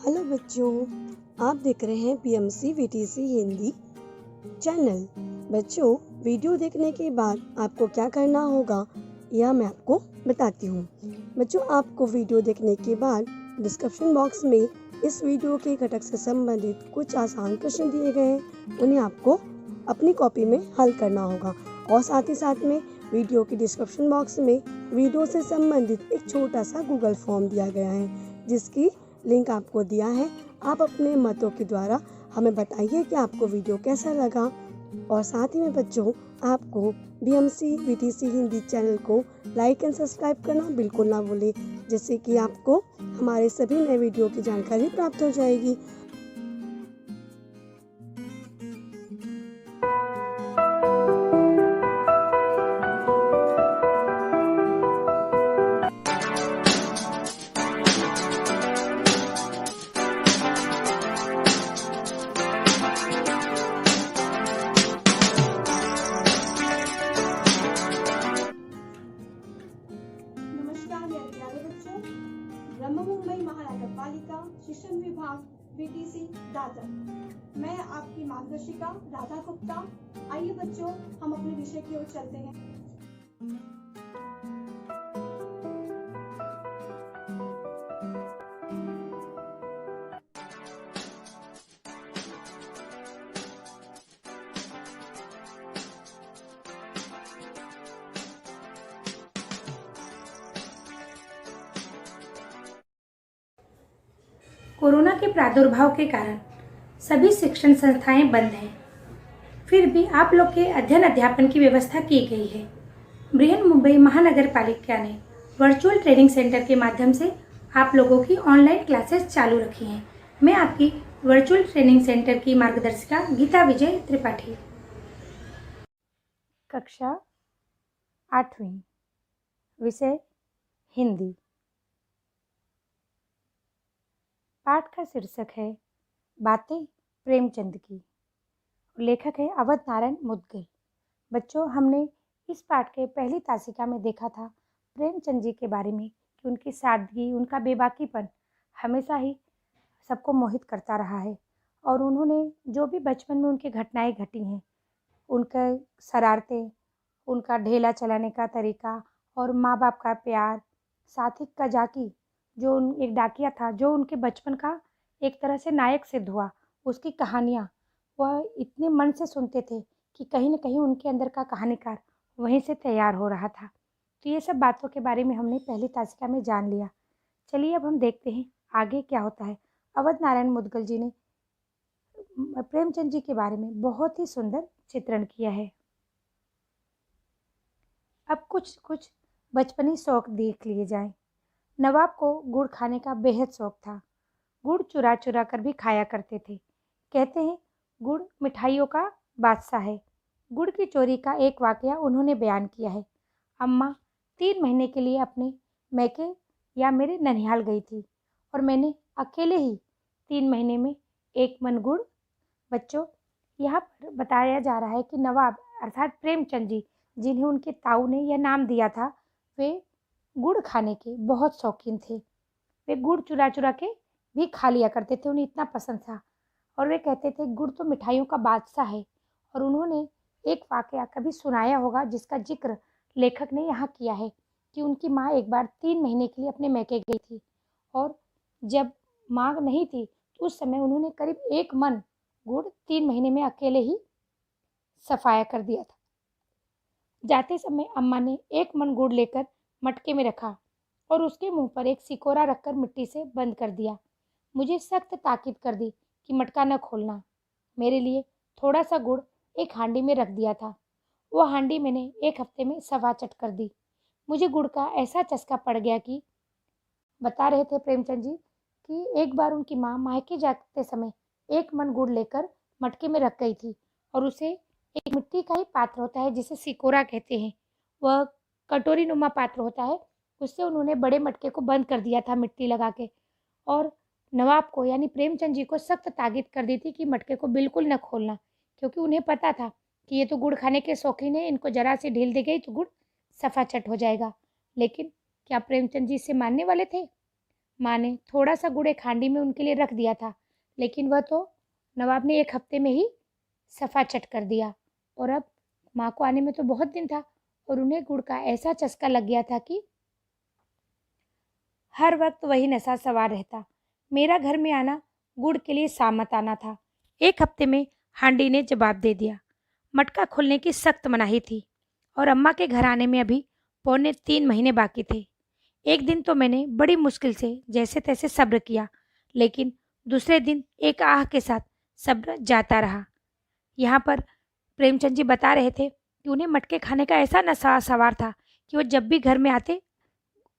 Hello बच्चों, आप देख रहे हैं पीएमसी वीटीसी हिंदी चैनल। बच्चों, वीडियो देखने के बाद आपको क्या करना होगा यह मैं आपको बताती हूँ। बच्चों, आपको वीडियो देखने के बाद डिस्क्रिप्शन बॉक्स में इस वीडियो के घटक से संबंधित कुछ आसान प्रश्न दिए गए हैं, उन्हें आपको अपनी कॉपी में हल करना होगा। और साथ ही साथ में वीडियो के डिस्क्रिप्शन बॉक्स में वीडियो से संबंधित एक छोटा सा गूगल फॉर्म दिया गया है, जिसकी लिंक आपको दिया है। आप अपने मतों के द्वारा हमें बताइए कि आपको वीडियो कैसा लगा। और साथ ही में बच्चों, आपको बीएमसी वीटीसी हिंदी चैनल को लाइक एंड सब्सक्राइब करना बिल्कुल ना भूलें, जिससे कि आपको हमारे सभी नए वीडियो की जानकारी प्राप्त हो जाएगी। नमस्कार मेरे प्यारे बच्चों, ब्रह्म मुंबई महानगर पालिका शिक्षण विभाग वीटीसी दादर। मैं आपकी मार्गदर्शिका राधा गुप्ता। आइए बच्चों, हम अपने विषय की ओर चलते हैं। कोरोना के प्रादुर्भाव के कारण सभी शिक्षण संस्थाएं बंद हैं। फिर भी आप लोग के अध्ययन अध्यापन की व्यवस्था की गई है। बृहन मुंबई महानगर पालिका ने वर्चुअल ट्रेनिंग सेंटर के माध्यम से आप लोगों की ऑनलाइन क्लासेस चालू रखी हैं। मैं आपकी वर्चुअल ट्रेनिंग सेंटर की मार्गदर्शिका गीता विजय त्रिपाठी। कक्षा 8वीं, विषय हिंदी। पाठ का शीर्षक है बातें प्रेमचंद की। लेखक है अवध नारायण मुदगल। बच्चों, हमने इस पाठ के पहली तासिका में देखा था प्रेमचंद जी के बारे में कि उनकी सादगी, उनका बेबाकीपन हमेशा ही सबको मोहित करता रहा है। और उन्होंने जो भी बचपन में उनकी घटनाएं घटी हैं, उनका शरारतें, उनका ढेला चलाने का तरीका और माँ बाप का प्यार, साथ ही कजाकी जो एक डाकिया था जो उनके बचपन का एक तरह से नायक सिद्ध हुआ, उसकी कहानियाँ वह इतने मन से सुनते थे कि कहीं न कहीं उनके अंदर का कहानीकार वहीं से तैयार हो रहा था। तो ये सब बातों के बारे में हमने पहली तासिका में जान लिया। चलिए अब हम देखते हैं आगे क्या होता है। अवध नारायण मुदगल जी ने प्रेमचंद जी के बारे में बहुत ही सुंदर चित्रण किया है। अब कुछ कुछ बचपनी शौक देख लिए जाएं। नवाब को गुड़ खाने का बेहद शौक था। गुड़ चुरा चुरा कर भी खाया करते थे। कहते हैं गुड़ मिठाइयों का बादशाह है। गुड़ की चोरी का एक वाकया उन्होंने बयान किया है। अम्मा 3 महीने के लिए अपने मैके या मेरे ननिहाल गई थी और मैंने अकेले ही 3 महीने में 1 मन गुड़। बच्चों, यहाँ पर बताया जा रहा है कि नवाब अर्थात प्रेमचंद जी, जिन्हें उनके ताऊ ने यह नाम दिया था, वे गुड़ खाने के बहुत शौकीन थे। वे गुड़ चुरा चुरा के भी खा लिया करते थे, उन्हें इतना पसंद था। और वे कहते थे गुड़ तो मिठाइयों का बादशाह है। और उन्होंने एक वाकया कभी सुनाया होगा जिसका जिक्र लेखक ने यहाँ किया है कि उनकी माँ एक बार 3 महीने के लिए अपने मैके गई थी और जब माँ नहीं थी तो उस समय उन्होंने करीब 1 मन गुड़ 3 महीने में अकेले ही सफाया कर दिया था। जाते समय अम्मा ने 1 मन गुड़ लेकर मटके में रखा और उसके मुंह पर एक सिकोरा रखकर मिट्टी से बंद कर दिया। मुझे सख्त ताकीद कर दी कि मटका न खोलना। मेरे लिए थोड़ा सा गुड़ एक हांडी में रख दिया था। वो हांडी मैंने 1 हफ्ते में सवाचट कर दी। मुझे गुड़ का ऐसा चस्का पड़ गया कि बता रहे थे प्रेमचंद जी कि एक बार उनकी माँ मायके जाते समय 1 मन गुड़ लेकर मटके में रख गई थी और उसे एक मिट्टी का ही पात्र होता है जिसे सिकोरा कहते हैं, वह कटोरी नुमा पात्र होता है, उससे उन्होंने बड़े मटके को बंद कर दिया था मिट्टी लगा के। और नवाब को यानी प्रेमचंद जी को सख्त ताकीद कर दी थी कि मटके को बिल्कुल न खोलना, क्योंकि उन्हें पता था कि ये तो गुड़ खाने के शौकीन है, इनको जरा सी ढील दी गई तो गुड़ सफाचट हो जाएगा। लेकिन क्या प्रेमचंद जी इससे मानने वाले थे? माँ ने थोड़ा सा गुड़ एक हांडी में उनके लिए रख दिया था, लेकिन वह तो नवाब ने 1 हफ्ते में ही सफ़ा चट कर दिया। और अब माँ को आने में तो बहुत दिन था और उन्हें गुड़ का ऐसा चस्का लग गया था कि हर वक्त वही नशा सवार रहता। मेरा घर में आना गुड़ के लिए सामत आना था। 1 हफ्ते में हांडी ने जवाब दे दिया। मटका खोलने की सख्त मनाही थी और अम्मा के घर आने में अभी पौने 3 महीने बाकी थे। एक दिन तो मैंने बड़ी मुश्किल से जैसे तैसे सब्र किया, लेकिन दूसरे दिन एक आह के साथ सब्र जाता रहा। यहाँ पर प्रेमचंद जी बता रहे थे कि उन्हें मटके खाने का ऐसा नशा सवार था कि वो जब भी घर में आते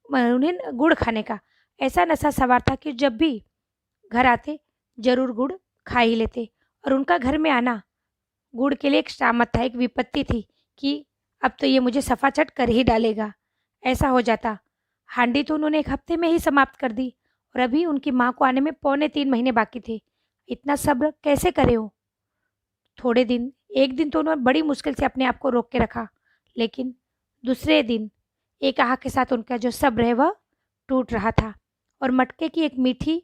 उन्हें गुड़ खाने का ऐसा नशा सवार था कि जब भी घर आते जरूर गुड़ खा ही लेते। और उनका घर में आना गुड़ के लिए एक शामत था, एक विपत्ति थी कि अब तो ये मुझे सफाचट कर ही डालेगा। ऐसा हो जाता। हांडी तो उन्होंने 1 हफ्ते में ही समाप्त कर दी और अभी उनकी माँ को आने में पौने 3 महीने बाकी थे। इतना सब्र कैसे करे हो? थोड़े दिन, एक दिन तो उन्होंने बड़ी मुश्किल से अपने आप को रोक के रखा, लेकिन दूसरे दिन एक आह के साथ उनका जो सब्र है वह टूट रहा था और मटके की एक मीठी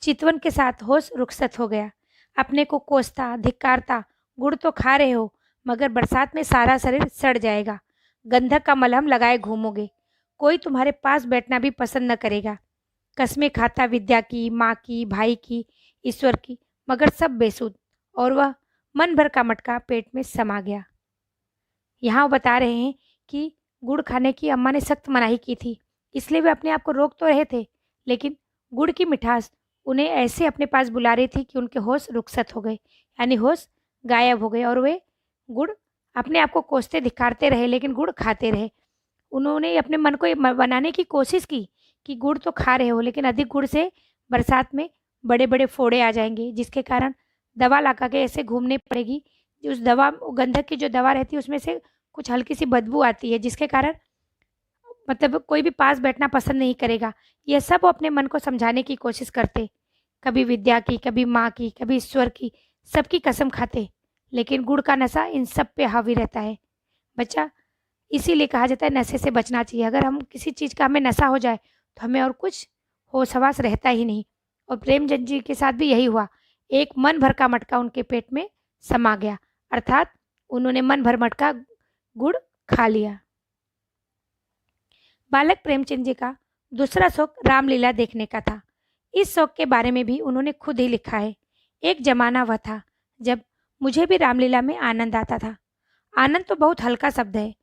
चितवन के साथ होश रुखसत हो गया। अपने को कोसता, धिक्कारता, गुड़ तो खा रहे हो, मगर बरसात में सारा शरीर सड़ जाएगा। गंधक का मलहम लगाए घूमोगे, कोई तुम्हारे पास बैठना भी पसंद न करेगा। कस्में खाता विद्या की, माँ की, भाई की, ईश्वर की, मगर सब बेसुध। और वह मन भर का मटका पेट में समा गया। यहाँ वो बता रहे हैं कि गुड़ खाने की अम्मा ने सख्त मनाही की थी, इसलिए वे अपने आप को रोक तो रहे थे, लेकिन गुड़ की मिठास उन्हें ऐसे अपने पास बुला रही थी कि उनके होश रुखसत हो गए, यानी होश गायब हो गए और वे गुड़ अपने आप को कोसते धिक्कारते रहे, लेकिन गुड़ खाते रहे। उन्होंने अपने मन को ये बनाने की कोशिश की कि गुड़ तो खा रहे हो, लेकिन अधिक गुड़ से बरसात में बड़े बड़े फोड़े आ जाएंगे, जिसके कारण दवा ला के ऐसे घूमने पड़ेगी। उस दवा, गंधक की जो दवा रहती है उसमें से कुछ हल्की सी बदबू आती है, जिसके कारण मतलब कोई भी पास बैठना पसंद नहीं करेगा। यह सब वो अपने मन को समझाने की कोशिश करते, कभी विद्या की, कभी माँ की, कभी ईश्वर की, सबकी कसम खाते, लेकिन गुड़ का नशा इन सब पे हावी रहता है। बच्चा, इसीलिए कहा जाता है नशे से बचना चाहिए। अगर हम किसी चीज़ का हमें नशा हो जाए तो हमें और कुछ होश हवास रहता ही नहीं। और प्रेमचंद जी के साथ भी यही हुआ। एक मन भर का मटका उनके पेट में समा गया, अर्थात उन्होंने मन भर मटका गुड़ खा लिया। बालक प्रेमचंद जी का दूसरा शौक रामलीला देखने का था। इस शौक के बारे में भी उन्होंने खुद ही लिखा है। एक जमाना वह था जब मुझे भी रामलीला में आनंद आता था। आनंद तो बहुत हल्का शब्द है,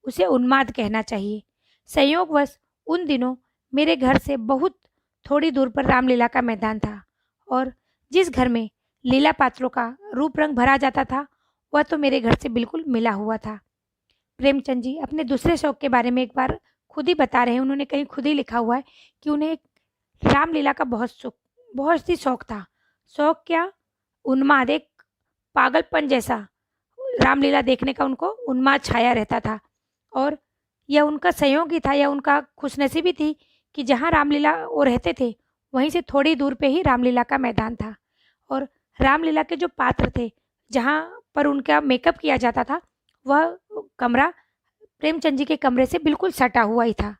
उसे उन्माद कहना चाहिए। संयोगवश उन दिनों मेरे घर से बहुत थोड़ी दूर पर रामलीला का मैदान था और जिस घर में लीला पात्रों का रूप रंग भरा जाता था वह तो मेरे घर से बिल्कुल मिला हुआ था। प्रेमचंद जी अपने दूसरे शौक के बारे में एक बार खुद ही बता रहे हैं। उन्होंने कहीं खुद ही लिखा हुआ है कि उन्हें एक रामलीला का बहुत ही शौक था। शौक क्या, उन्माद, एक पागलपन जैसा रामलीला देखने का उनको उन्माद छाया रहता था। और यह उनका संयोग ही था, यह उनका खुशनसीबी थी कि जहाँ रामलीला वो रहते थे वहीं से थोड़ी दूर पे ही रामलीला का मैदान था। और रामलीला के जो पात्र थे, जहाँ पर उनका मेकअप किया जाता था, वह कमरा प्रेमचंद जी के कमरे से बिल्कुल सटा हुआ ही था।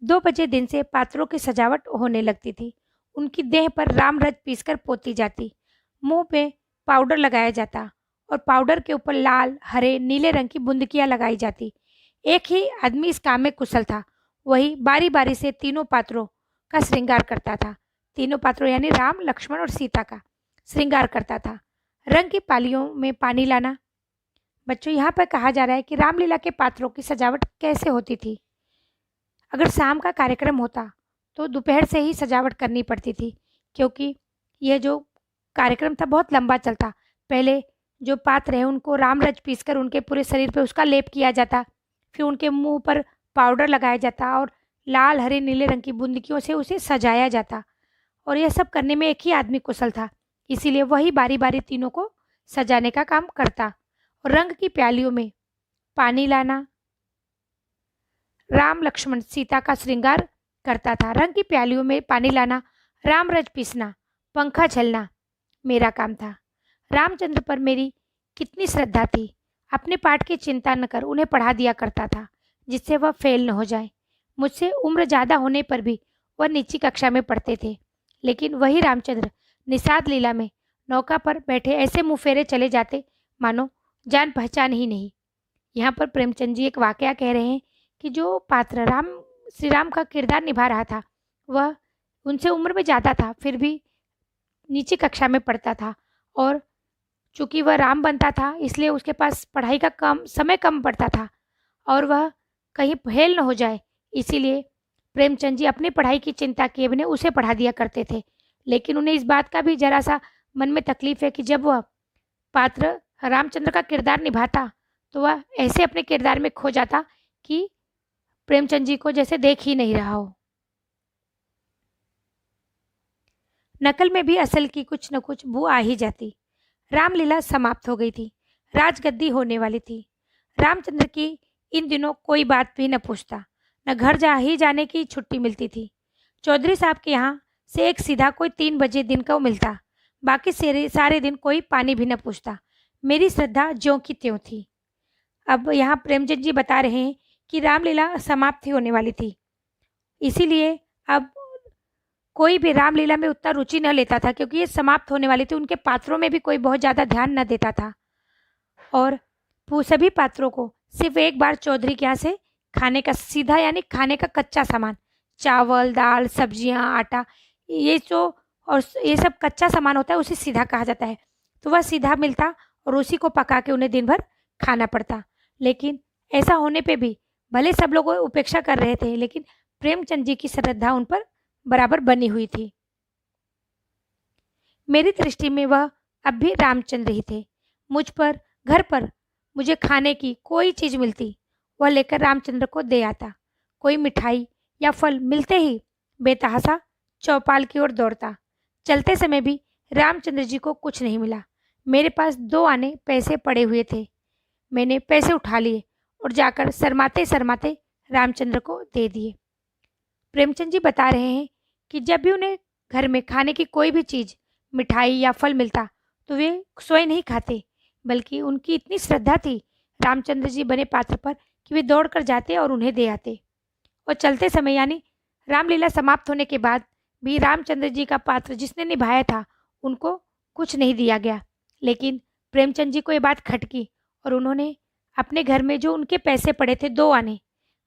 2 बजे दिन से पात्रों की सजावट होने लगती थी। उनकी देह पर राम रच पीसकर पोती जाती, मुंह पे पाउडर लगाया जाता और पाउडर के ऊपर लाल, हरे, नीले रंग की बूंदकियां लगाई जाती। एक ही आदमी इस काम में कुशल था, वही बारी बारी से तीनों पात्रों का श्रृंगार करता था। तीनों पात्रों यानी राम, लक्ष्मण और सीता का श्रृंगार करता था। रंग की पालियों में पानी लाना। बच्चों, यहाँ पर कहा जा रहा है कि रामलीला के पात्रों की सजावट कैसे होती थी। अगर शाम का कार्यक्रम होता तो दोपहर से ही सजावट करनी पड़ती थी, क्योंकि यह जो कार्यक्रम था बहुत लंबा चलता। पहले जो पात्र है उनको राम रच पीसकर उनके पूरे शरीर पे उसका लेप किया जाता, फिर उनके मुंह पर पाउडर लगाया जाता और लाल, हरे, नीले रंग की बूंदकियों से उसे सजाया जाता। और यह सब करने में एक ही आदमी कुशल था, इसीलिए वही बारी बारी तीनों को सजाने का काम करता। और रंग की प्यालियों में पानी लाना, राम, लक्ष्मण, सीता का श्रृंगार करता था। रंग की प्यालियों में पानी लाना, राम रच पीसना, पंखा झलना मेरा काम था। रामचंद्र पर मेरी कितनी श्रद्धा थी। अपने पाठ की चिंता न कर उन्हें पढ़ा दिया करता था, जिससे वह फेल न हो जाए। मुझसे उम्र ज़्यादा होने पर भी वह नीची कक्षा में पढ़ते थे, लेकिन वही रामचंद्र निषाद लीला में नौका पर बैठे ऐसे मुँह फेरे चले जाते मानो जान पहचान ही नहीं। यहाँ पर प्रेमचंद जी एक वाकया कह रहे हैं कि जो पात्र श्री राम का किरदार निभा रहा था, वह उनसे उम्र में ज़्यादा था, फिर भी नीची कक्षा में पढ़ता था, और चूँकि वह राम बनता था इसलिए उसके पास पढ़ाई का समय कम पड़ता था, और वह कहीं फेल न हो जाए, इसीलिए प्रेमचंद जी अपनी पढ़ाई की चिंता किए बिना उसे पढ़ा दिया करते थे। लेकिन उन्हें इस बात का भी जरा सा मन में तकलीफ है कि जब वह पात्र रामचंद्र का किरदार निभाता तो वह ऐसे अपने किरदार में खो जाता कि प्रेमचंद जी को जैसे देख ही नहीं रहा हो। नकल में भी असल की कुछ न कुछ बू आ ही जाती। रामलीला समाप्त हो गई थी, राजगद्दी होने वाली थी। रामचंद्र की इन दिनों कोई बात भी न पूछता, न घर जा ही जाने की छुट्टी मिलती थी। चौधरी साहब के यहाँ से एक सीधा कोई 3 बजे दिन का मिलता, बाकी सारे दिन कोई पानी भी न पूछता। मेरी श्रद्धा ज्यों की त्यों थी। अब यहाँ प्रेमचंद जी बता रहे हैं कि रामलीला समाप्ति होने वाली थी, इसीलिए अब कोई भी रामलीला में उतना रुचि न लेता था, क्योंकि ये समाप्त होने वाली थी। उनके पात्रों में भी कोई बहुत ज़्यादा ध्यान न देता था, और सभी पात्रों को सिर्फ एक बार चौधरी के यहाँ से खाने का सीधा, यानी खाने का कच्चा सामान, चावल, दाल, सब्जियां, आटा, ये जो और ये सब कच्चा सामान होता है उसे सीधा कहा जाता है। तो वह सीधा मिलता और उसी को पका के उन्हें दिन भर खाना पड़ता। लेकिन ऐसा होने पे भी भले सब लोग उपेक्षा कर रहे थे, लेकिन प्रेमचंद जी की श्रद्धा उन पर बराबर बनी हुई थी। मेरी दृष्टि में वह अब भी रामचंद्र ही थे। मुझ पर, घर पर मुझे खाने की कोई चीज मिलती, वह लेकर रामचंद्र को दे आता। कोई मिठाई या फल मिलते ही बेतहासा चौपाल की ओर दौड़ता। चलते समय भी रामचंद्र जी को कुछ नहीं मिला। मेरे पास 2 आने पैसे पड़े हुए थे। मैंने पैसे उठा लिए और जाकर शर्माते शर्माते रामचंद्र को दे दिए। प्रेमचंद जी बता रहे हैं कि जब भी उन्हें घर में खाने की कोई भी चीज़, मिठाई या फल मिलता तो वे स्वयं नहीं खाते, बल्कि उनकी इतनी श्रद्धा थी रामचंद्र जी बने पात्र पर कि वे दौड़ कर जाते और उन्हें दे आते। और चलते समय, यानी रामलीला समाप्त होने के बाद भी रामचंद्र जी का पात्र जिसने निभाया था उनको कुछ नहीं दिया गया। लेकिन प्रेमचंद जी को ये बात खटकी और उन्होंने अपने घर में जो उनके पैसे पड़े थे 2 आने,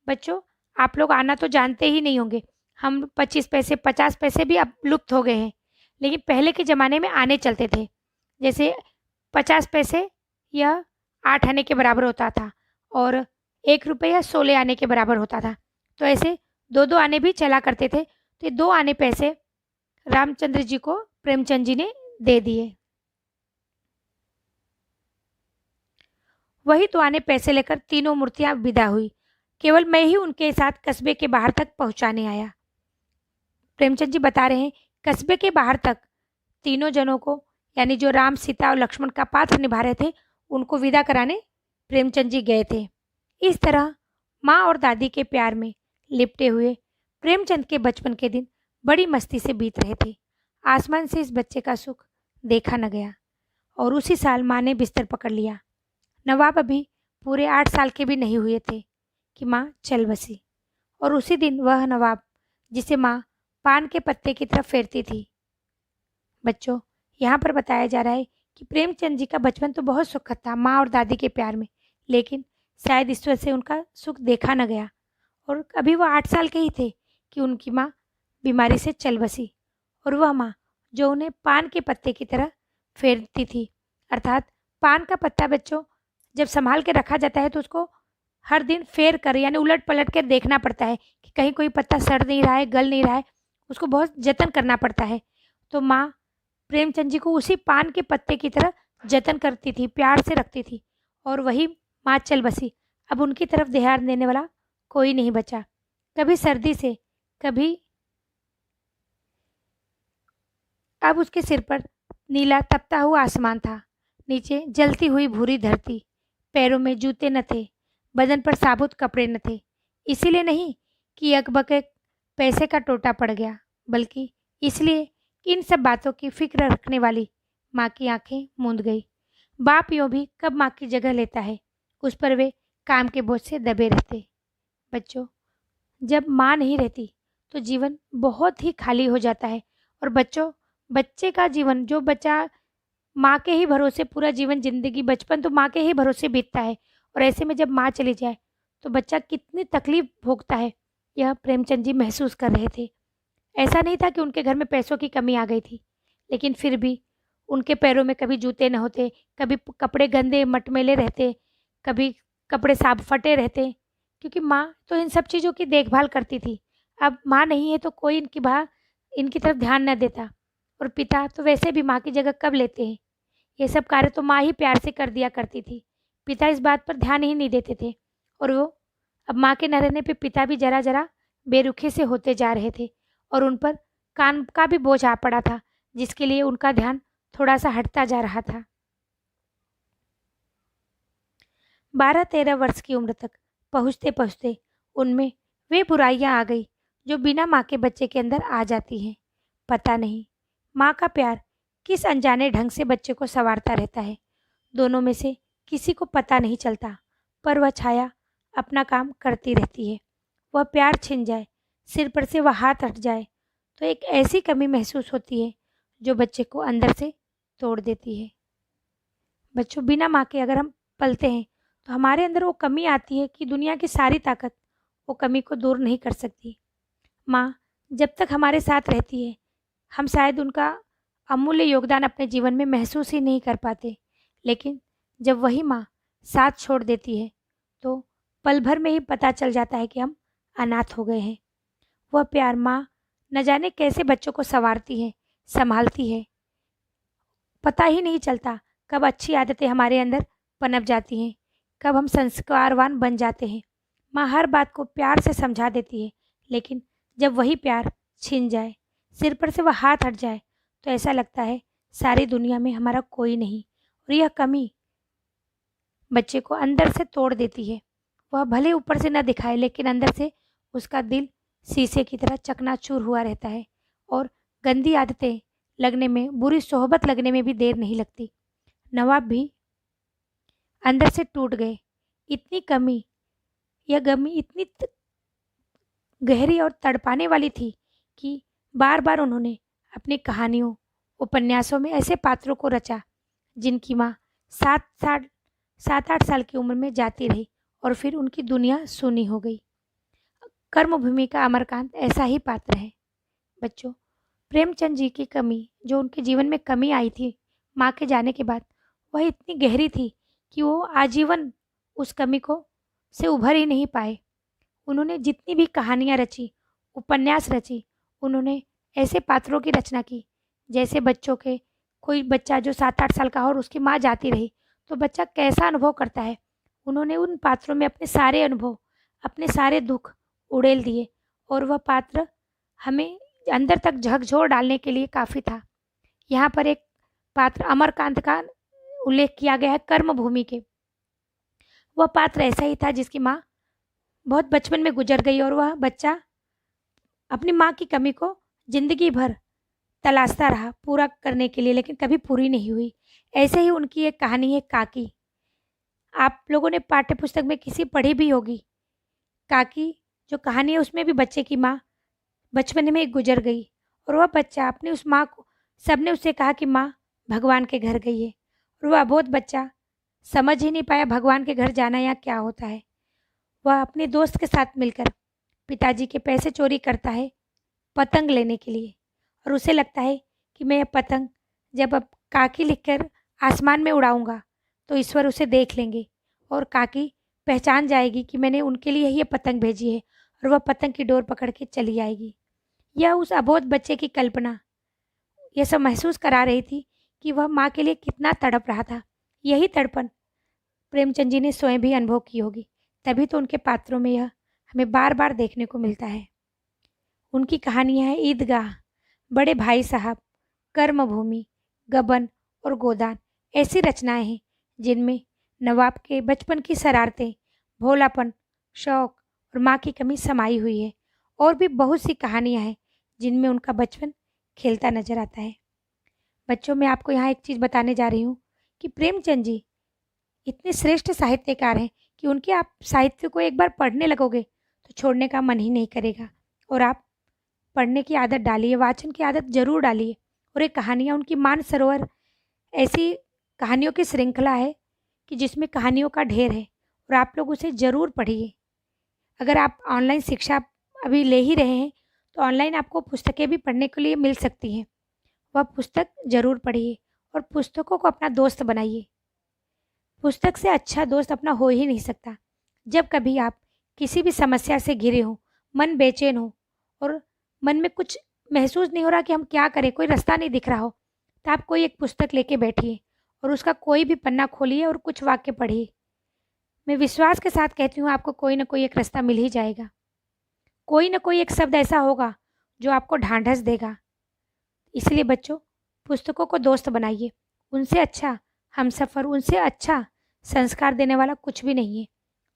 बच्चों आप लोग आना तो जानते ही नहीं होंगे, हम 25 पैसे 50 पैसे भी अब लुप्त हो गए हैं, लेकिन पहले के ज़माने में आने चलते थे। जैसे 50 पैसे यह 8 आने के बराबर होता था, और 1 रुपये या 16 आने के बराबर होता था। तो ऐसे 2-2 आने भी चला करते थे। तो ये 2 आने पैसे रामचंद्र जी को प्रेमचंद जी ने दे दिए। वही 2 आने पैसे लेकर तीनों मूर्तियां विदा हुई। केवल मैं ही उनके साथ कस्बे के बाहर तक पहुंचाने आया। प्रेमचंद जी बता रहे हैं, कस्बे के बाहर तक तीनों जनों को, यानी जो राम, सीता और लक्ष्मण का पात्र निभा रहे थे, उनको विदा कराने प्रेमचंद जी गए थे। इस तरह माँ और दादी के प्यार में लिपटे हुए प्रेमचंद के बचपन के दिन बड़ी मस्ती से बीत रहे थे। आसमान से इस बच्चे का सुख देखा न गया, और उसी साल माँ ने बिस्तर पकड़ लिया। नवाब अभी पूरे 8 साल के भी नहीं हुए थे कि माँ चल बसी, और उसी दिन वह नवाब जिसे माँ पान के पत्ते की तरफ फेरती थी। बच्चों, यहाँ पर बताया जा रहा है कि प्रेमचंद जी का बचपन तो बहुत सुखद था माँ और दादी के प्यार में, लेकिन शायद ईश्वर से उनका सुख देखा न गया, और अभी वो 8 साल के ही थे कि उनकी माँ बीमारी से चल बसी। और वह माँ जो उन्हें पान के पत्ते की तरह फेरती थी, अर्थात पान का पत्ता बच्चों जब संभाल के रखा जाता है तो उसको हर दिन फेर कर, यानी उलट पलट कर देखना पड़ता है कि कहीं कोई पत्ता सड़ नहीं रहा है, गल नहीं रहा है, उसको बहुत जतन करना पड़ता है। तो माँ प्रेमचंद जी को उसी पान के पत्ते की तरह जतन करती थी, प्यार से रखती थी, और वही माँ चल बसी। अब उनकी तरफ ध्यान देने वाला कोई नहीं बचा। कभी सर्दी से, कभी अब उसके सिर पर नीला तपता हुआ आसमान था, नीचे जलती हुई भूरी धरती, पैरों में जूते न थे, बदन पर साबुत कपड़े न थे। इसीलिए नहीं कि अकबके पैसे का टोटा पड़ गया, बल्कि इसलिए कि इन सब बातों की फिक्र रखने वाली माँ की आंखें मूंद गई। बाप यूँ भी कब माँ की जगह लेता है, उस पर वे काम के बोझ से दबे रहते। बच्चों, जब माँ नहीं रहती तो जीवन बहुत ही खाली हो जाता है। और बच्चे का जीवन, जो बच्चा माँ के ही भरोसे पूरा जीवन, ज़िंदगी, बचपन तो माँ के ही भरोसे बीतता है, और ऐसे में जब माँ चली जाए तो बच्चा कितनी तकलीफ़ भोगता है, यह प्रेमचंद जी महसूस कर रहे थे। ऐसा नहीं था कि उनके घर में पैसों की कमी आ गई थी, लेकिन फिर भी उनके पैरों में कभी जूते न होते, कभी कपड़े गंदे मटमैले रहते, कभी कपड़े साफ फटे रहते, क्योंकि माँ तो इन सब चीज़ों की देखभाल करती थी। अब माँ नहीं है तो कोई इनकी तरफ ध्यान न देता, और पिता तो वैसे भी माँ की जगह कब लेते हैं। ये सब कार्य तो माँ ही प्यार से कर दिया करती थी। पिता इस बात पर ध्यान ही नहीं देते थे, और वो अब माँ के न रहने पे पिता भी ज़रा-ज़रा बेरुखे से होते जा रहे थे, और उन पर काम का भी बोझ आ पड़ा था, जिसके लिए उनका ध्यान थोड़ा-सा हटता जा रहा था। 12-13 वर्ष की उम्र तक पहुँचते-पहुँचते उनमें वे बुराइयाँ आ गई जो बिना माँ के बच्चे के अंदर आ जाती हैं। पता नहीं माँ का प्यार किस अनजाने ढंग से बच्चे को सँवारता रहता है। दोनों में से किसी को पता नहीं चलता, पर वह छाया अपना काम करती रहती है। वह प्यार छिन जाए, सिर पर से वह हाथ हट जाए, तो एक ऐसी कमी महसूस होती है जो बच्चे को अंदर से तोड़ देती है। बच्चों, बिना माँ के अगर हम पलते हैं तो हमारे अंदर वो कमी आती है कि दुनिया की सारी ताकत वो कमी को दूर नहीं कर सकती। माँ जब तक हमारे साथ रहती है, हम शायद उनका अमूल्य योगदान अपने जीवन में महसूस ही नहीं कर पाते, लेकिन जब वही माँ साथ छोड़ देती है तो पल भर में ही पता चल जाता है कि हम अनाथ हो गए हैं। वह प्यार माँ न जाने कैसे बच्चों को सँवारती है, संभालती है। पता ही नहीं चलता कब अच्छी आदतें हमारे अंदर पनप जाती हैं, कब हम संस्कारवान बन जाते हैं। माँ हर बात को प्यार से समझा देती है, लेकिन जब वही प्यार छिन जाए, सिर पर से वह हाथ हट जाए, तो ऐसा लगता है सारी दुनिया में हमारा कोई नहीं, और यह कमी बच्चे को अंदर से तोड़ देती है। वह भले ऊपर से न दिखाए, लेकिन अंदर से उसका दिल शीशे की तरह चकनाचूर हुआ रहता है, और गंदी आदतें लगने में, बुरी सोहबत लगने में भी देर नहीं लगती। नवाब भी अंदर से टूट गए। इतनी कमी, यह गमी इतनी गहरी और तड़पाने वाली थी कि बार-बार उन्होंने अपनी कहानियों, उपन्यासों में ऐसे पात्रों को रचा जिनकी माँ 7-8 साल की उम्र में जाती रही, और फिर उनकी दुनिया सूनी हो गई। कर्मभूमि का अमरकांत ऐसा ही पात्र है। बच्चों, प्रेमचंद जी की कमी, जो उनके जीवन में कमी आई थी माँ के जाने के बाद, वह इतनी गहरी थी कि वो आजीवन उस कमी को से उभर ही नहीं पाए। उन्होंने जितनी भी कहानियाँ रची, उपन्यास रची, उन्होंने ऐसे पात्रों की रचना की, जैसे बच्चों के कोई बच्चा जो 7-8 साल का हो और उसकी माँ जाती रही, तो बच्चा कैसा अनुभव करता है। उन्होंने उन पात्रों में अपने सारे अनुभव, अपने सारे दुःख उड़ेल दिए, और वह पात्र हमें अंदर तक झकझोर डालने के लिए काफ़ी था। यहाँ पर एक पात्र अमरकांत का उल्लेख किया गया है कर्मभूमि के। वह पात्र ऐसा ही था जिसकी माँ बहुत बचपन में गुजर गई, और वह बच्चा अपनी माँ की कमी को ज़िंदगी भर तलाशता रहा पूरा करने के लिए, लेकिन कभी पूरी नहीं हुई। ऐसे ही उनकी एक कहानी है काकी। आप लोगों ने पाठ्य पुस्तक में किसी पढ़ी भी होगी। काकी जो कहानी है उसमें भी बच्चे की माँ बचपन में ही गुजर गई, और वह बच्चा अपनी उस माँ को, सबने उससे कहा कि माँ भगवान के घर गई है, और वह अबोध बच्चा समझ ही नहीं पाया भगवान के घर जाना या क्या होता है। वह अपने दोस्त के साथ मिलकर पिताजी के पैसे चोरी करता है पतंग लेने के लिए, और उसे लगता है कि मैं यह पतंग जब अब काकी लिखकर आसमान में उड़ाऊंगा तो ईश्वर उसे देख लेंगे, और काकी पहचान जाएगी कि मैंने उनके लिए ये पतंग भेजी है, और वह पतंग की डोर पकड़ के चली आएगी। यह उस अबोध बच्चे की कल्पना यह सब महसूस करा रही थी कि वह माँ के लिए कितना तड़प रहा था। यही तड़पन प्रेमचंद जी ने स्वयं भी अनुभव की होगी, तभी तो उनके पात्रों में यह हमें बार बार देखने को मिलता है। उनकी कहानियाँ हैं ईदगाह, बड़े भाई साहब, कर्मभूमि, गबन और गोदान। ऐसी रचनाएं हैं जिनमें नवाब के बचपन की शरारतें, भोलापन, शौक और माँ की कमी समाई हुई है। और भी बहुत सी कहानियाँ हैं जिनमें उनका बचपन खेलता नजर आता है। बच्चों, मैं आपको यहाँ एक चीज़ बताने जा रही हूँ कि प्रेमचंद जी इतने श्रेष्ठ साहित्यकार हैं कि उनके आप साहित्य को एक बार पढ़ने लगोगे तो छोड़ने का मन ही नहीं करेगा। और आप पढ़ने की आदत डालिए, वाचन की आदत ज़रूर डालिए। और ये कहानियाँ उनकी मानसरोवर ऐसी कहानियों की श्रृंखला है कि जिसमें कहानियों का ढेर है और आप लोग उसे ज़रूर पढ़िए। अगर आप ऑनलाइन शिक्षा अभी ले ही रहे हैं तो ऑनलाइन आपको पुस्तकें भी पढ़ने के लिए मिल सकती हैं। वह पुस्तक ज़रूर पढ़िए और पुस्तकों को अपना दोस्त बनाइए। पुस्तक से अच्छा दोस्त अपना हो ही नहीं सकता। जब कभी आप किसी भी समस्या से घिरे हों, मन बेचैन हो और मन में कुछ महसूस नहीं हो रहा कि हम क्या करें, कोई रास्ता नहीं दिख रहा हो, तो आप कोई एक पुस्तक लेके बैठिए और उसका कोई भी पन्ना खोलिए और कुछ वाक्य पढ़िए। मैं विश्वास के साथ कहती हूँ आपको कोई ना कोई एक रास्ता मिल ही जाएगा। कोई ना कोई एक शब्द ऐसा होगा जो आपको ढांढस देगा। इसलिए बच्चों, पुस्तकों को दोस्त बनाइए। उनसे अच्छा हमसफ़र, उनसे अच्छा संस्कार देने वाला कुछ भी नहीं है।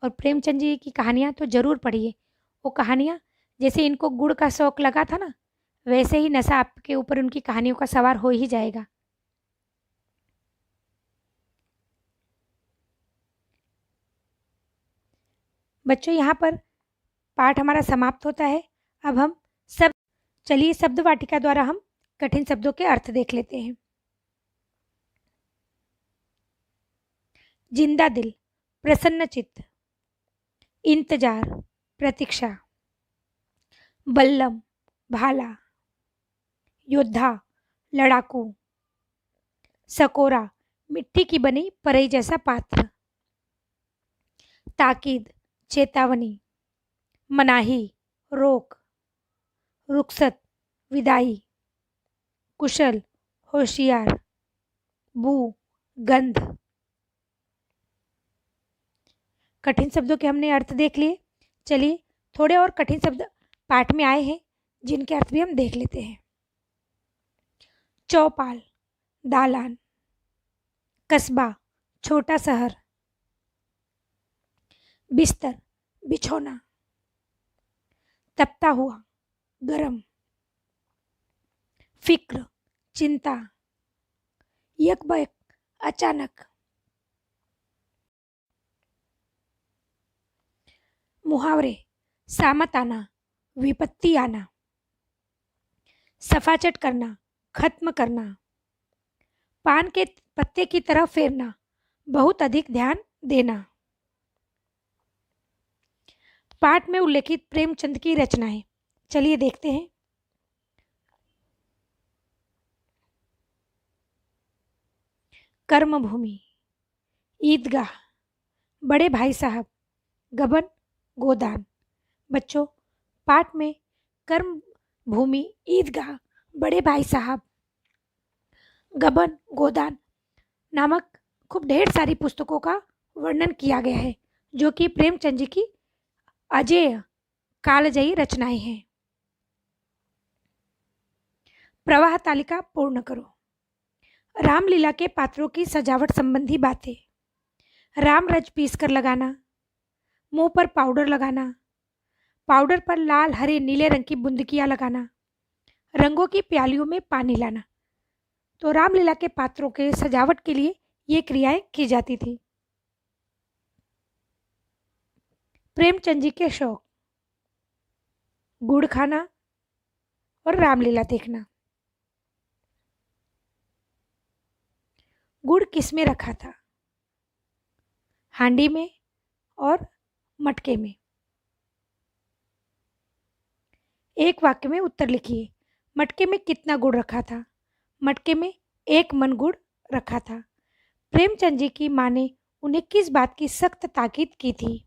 और प्रेमचंद जी की कहानियाँ तो ज़रूर पढ़िए। वो कहानियाँ जैसे इनको गुड़ का शौक लगा था ना, वैसे ही नशा आपके ऊपर उनकी कहानियों का सवार हो ही जाएगा। बच्चों, यहाँ पर पाठ हमारा समाप्त होता है। अब हम सब चलिए शब्द वाटिका द्वारा हम कठिन शब्दों के अर्थ देख लेते हैं। जिंदा दिल, प्रसन्न चित्त, इंतजार, प्रतीक्षा, बल्लम, भाला, योद्धा, लड़ाकू, सकोरा, मिट्टी की बनी परई जैसा पात्र, ताकीद, चेतावनी, मनाही, रोक, रुखसत, विदाई, कुशल, होशियार, बू, गंध। कठिन शब्दों के हमने अर्थ देख लिए। चलिए थोड़े और कठिन शब्द पाठ में आए हैं जिनके अर्थ भी हम देख लेते हैं। चौपाल, दालान, कस्बा, छोटा शहर, बिस्तर, बिछौना, तपता हुआ, गरम, फिक्र, चिंता, यकबयक, अचानक, मुहावरे, सामत आना, विपत्ति आना, सफाचट करना, खत्म करना, पान के पत्ते की तरह फेरना, बहुत अधिक ध्यान देना। पाठ में उल्लेखित प्रेमचंद की रचनाएं चलिए देखते हैं। कर्मभूमि, ईदगाह, बड़े भाई साहब, गबन, गोदान। बच्चों, पाठ में कर्म भूमि, ईदगाह, बड़े भाई साहब, गबन, गोदान नामक खूब ढेर सारी पुस्तकों का वर्णन किया गया है जो कि प्रेमचंद जी की अजेय कालजयी रचनाएं हैं। प्रवाह तालिका पूर्ण करो। रामलीला के पात्रों की सजावट संबंधी बातें। राम रच पीस कर लगाना, मुंह पर पाउडर लगाना, पाउडर पर लाल हरे नीले रंग की बूंदकियां लगाना, रंगों की प्यालियों में पानी लाना। तो रामलीला के पात्रों के सजावट के लिए ये क्रियाएं की जाती थी। प्रेमचंद जी के शौक, गुड़ खाना और रामलीला देखना। गुड़ किस में रखा था? हांडी में और मटके में। एक वाक्य में उत्तर लिखिए। मटके में कितना गुड़ रखा था? मटके में 1 मन गुड़ रखा था। प्रेमचंद जी की माँ ने उन्हें किस बात की सख्त ताकीद की थी?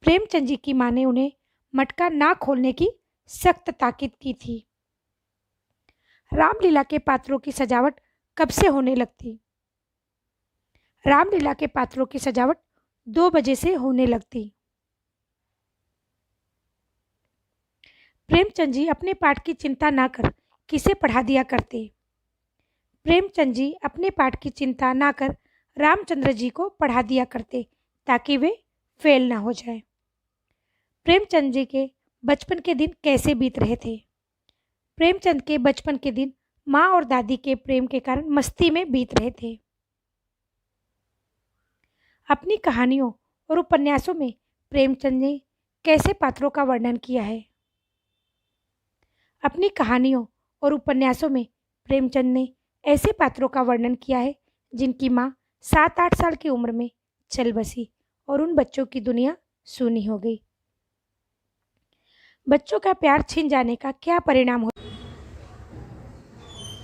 प्रेमचंद जी की माँ ने उन्हें मटका ना खोलने की सख्त ताकीद की थी। रामलीला के पात्रों की सजावट कब से होने लगती? रामलीला के पात्रों की सजावट 2 बजे से होने लगती। प्रेमचंद जी अपने पाठ की चिंता ना कर किसे पढ़ा दिया करते? प्रेमचंद जी अपने पाठ की चिंता ना कर रामचंद्र जी को पढ़ा दिया करते ताकि वे फेल ना हो जाए। प्रेमचंद जी के बचपन के दिन कैसे बीत रहे थे? प्रेमचंद के बचपन के दिन माँ और दादी के प्रेम के कारण मस्ती में बीत रहे थे। अपनी कहानियों और उपन्यासों में प्रेमचंद ने कैसे पात्रों का वर्णन किया है? अपनी कहानियों और उपन्यासों में प्रेमचंद ने ऐसे पात्रों का वर्णन किया है जिनकी माँ 7-8 साल की उम्र में चल बसी और उन बच्चों की दुनिया सूनी हो गई। बच्चों का प्यार छिन जाने का क्या परिणाम हो?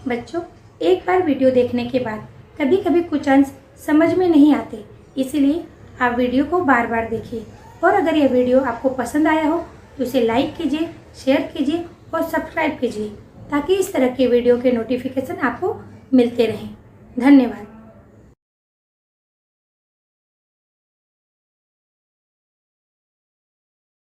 बच्चों, एक बार वीडियो देखने के बाद कभी कभी कुछ अंश समझ में नहीं आते, इसीलिए आप वीडियो को बार बार देखिए। और अगर यह वीडियो आपको पसंद आया हो तो इसे लाइक कीजिए, शेयर कीजिए और सब्सक्राइब कीजिए ताकि इस तरह के वीडियो के नोटिफिकेशन आपको मिलते रहें। धन्यवाद।